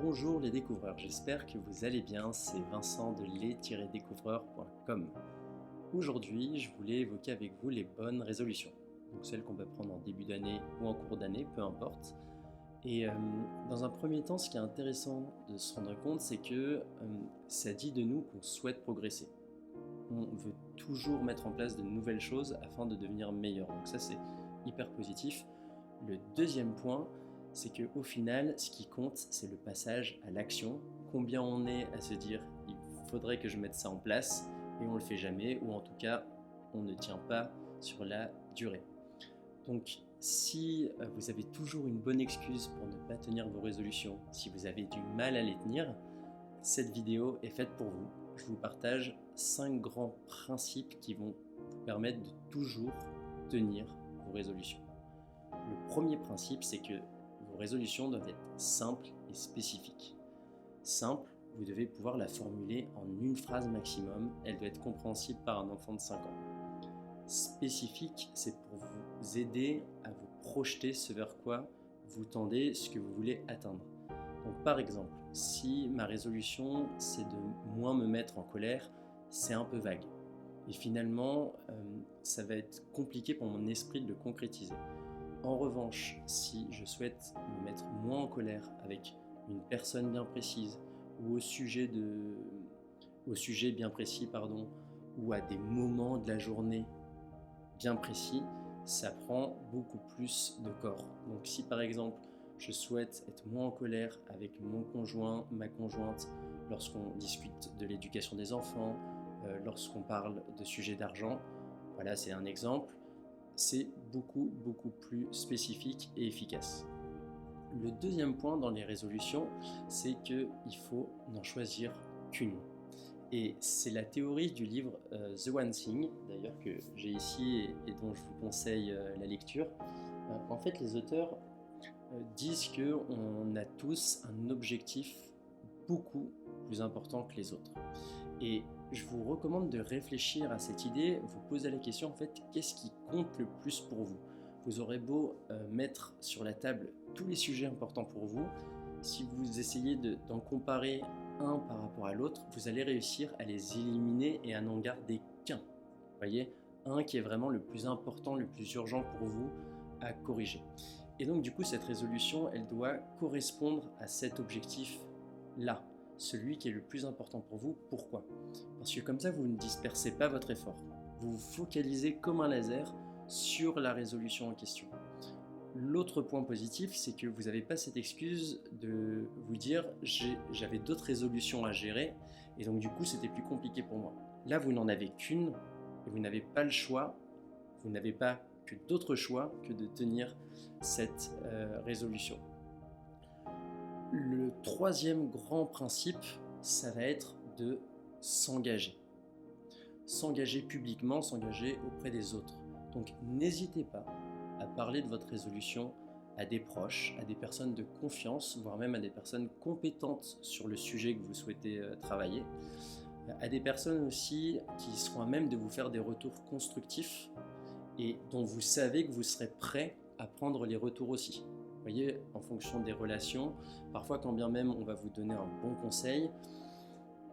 Bonjour les découvreurs, j'espère que vous allez bien, c'est Vincent de les-découvreurs.com. Aujourd'hui, je voulais évoquer avec vous les bonnes résolutions, donc celles qu'on peut prendre en début d'année ou en cours d'année, peu importe. Et dans un premier temps, ce qui est intéressant de se rendre compte, c'est que ça dit de nous qu'on souhaite progresser. On veut toujours mettre en place de nouvelles choses afin de devenir meilleur, donc ça c'est hyper positif. Le deuxième point, c'est qu'au final, ce qui compte, c'est le passage à l'action. Combien on est à se dire, il faudrait que je mette ça en place, et on ne le fait jamais, ou en tout cas, on ne tient pas sur la durée. Donc, si vous avez toujours une bonne excuse pour ne pas tenir vos résolutions, si vous avez du mal à les tenir, cette vidéo est faite pour vous. Je vous partage 5 grands principes qui vont vous permettre de toujours tenir vos résolutions. Le premier principe, c'est que vos résolutions doivent être simples et spécifiques. Simple, vous devez pouvoir la formuler en une phrase maximum. Elle doit être compréhensible par un enfant de 5 ans. Spécifique, c'est pour vous aider à vous projeter ce vers quoi vous tendez, ce que vous voulez atteindre. Donc par exemple, si ma résolution c'est de moins me mettre en colère, c'est un peu vague. Et finalement, ça va être compliqué pour mon esprit de le concrétiser. En revanche, si je souhaite me mettre moins en colère avec une personne bien précise ou au sujet bien précis, ou à des moments de la journée bien précis, ça prend beaucoup plus de corps. Donc si par exemple je souhaite être moins en colère avec mon conjoint, ma conjointe, lorsqu'on discute de l'éducation des enfants, lorsqu'on parle de sujets d'argent, voilà, c'est un exemple, c'est beaucoup plus spécifique et efficace. Le deuxième point dans les résolutions, c'est qu'il faut n'en choisir qu'une. Et c'est la théorie du livre The One Thing, d'ailleurs que j'ai ici et dont je vous conseille la lecture. En fait, les auteurs disent qu'on a tous un objectif beaucoup plus important que les autres. Et je vous recommande de réfléchir à cette idée, vous poser la question en fait, qu'est-ce qui compte le plus pour vous? Vous aurez beau mettre sur la table tous les sujets importants pour vous, si vous essayez d'en comparer un par rapport à l'autre, vous allez réussir à les éliminer et à n'en garder qu'un. Vous voyez, un qui est vraiment le plus important, le plus urgent pour vous à corriger. Et donc du coup, cette résolution, elle doit correspondre à cet objectif-là, celui qui est le plus important pour vous. Pourquoi? Parce que comme ça, vous ne dispersez pas votre effort. Vous vous focalisez comme un laser sur la résolution en question. L'autre point positif, c'est que vous n'avez pas cette excuse de vous dire j'avais d'autres résolutions à gérer et donc du coup c'était plus compliqué pour moi. Là, vous n'en avez qu'une et vous n'avez pas le choix, vous n'avez pas que d'autres choix que de tenir cette résolution. Le troisième grand principe, ça va être de s'engager. S'engager publiquement, s'engager auprès des autres. Donc n'hésitez pas à parler de votre résolution à des proches, à des personnes de confiance, voire même à des personnes compétentes sur le sujet que vous souhaitez travailler, à des personnes aussi qui seront à même de vous faire des retours constructifs et dont vous savez que vous serez prêt à prendre les retours aussi. Vous voyez, en fonction des relations, parfois quand bien même on va vous donner un bon conseil,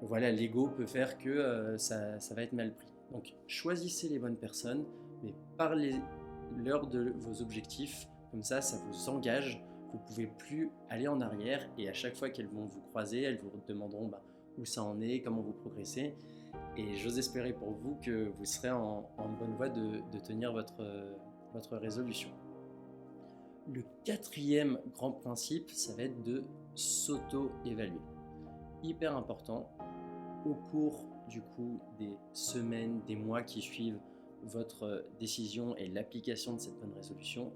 voilà, l'ego peut faire que ça va être mal pris. Donc choisissez les bonnes personnes, mais parlez-leur de vos objectifs, comme ça vous engage, vous ne pouvez plus aller en arrière et à chaque fois qu'elles vont vous croiser, elles vous demanderont où ça en est, comment vous progressez. Et j'ose espérer pour vous que vous serez en bonne voie de tenir votre résolution. Le quatrième grand principe, ça va être de s'auto-évaluer. Hyper important, au cours du coup des semaines, des mois qui suivent votre décision et l'application de cette bonne résolution,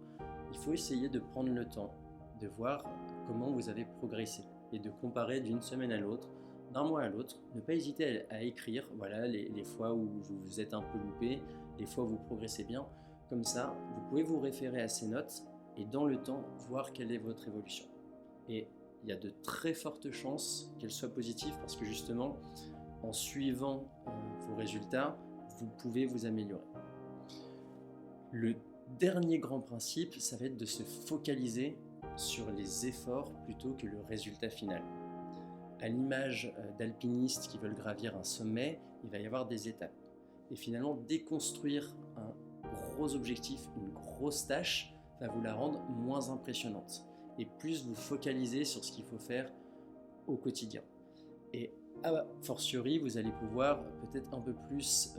il faut essayer de prendre le temps de voir comment vous avez progressé et de comparer d'une semaine à l'autre, d'un mois à l'autre. Ne pas hésiter à écrire voilà, les fois où vous vous êtes un peu loupé, les fois où vous progressez bien. Comme ça, vous pouvez vous référer à ces notes et dans le temps, voir quelle est votre évolution. Et il y a de très fortes chances qu'elle soit positive parce que justement, en suivant vos résultats, vous pouvez vous améliorer. Le dernier grand principe, ça va être de se focaliser sur les efforts plutôt que le résultat final. à l'image d'alpinistes qui veulent gravir un sommet, il va y avoir des étapes. Et finalement, déconstruire un gros objectif, une grosse tâche, va vous la rendre moins impressionnante. Et plus vous focalisez sur ce qu'il faut faire au quotidien. Et a fortiori, vous allez pouvoir peut-être un peu plus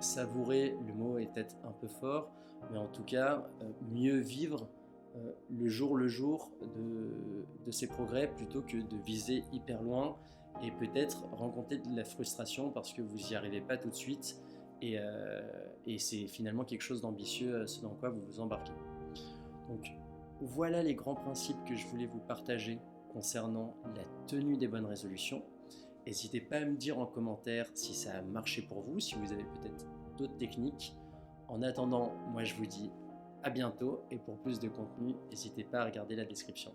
savourer, le mot est peut-être un peu fort, mais en tout cas, mieux vivre le jour de ces progrès plutôt que de viser hyper loin et peut-être rencontrer de la frustration parce que vous n'y arrivez pas tout de suite et c'est finalement quelque chose d'ambitieux ce dans quoi vous vous embarquez. Donc voilà les grands principes que je voulais vous partager concernant la tenue des bonnes résolutions. N'hésitez pas à me dire en commentaire si ça a marché pour vous, si vous avez peut-être d'autres techniques. En attendant, moi je vous dis à bientôt et pour plus de contenu, n'hésitez pas à regarder la description.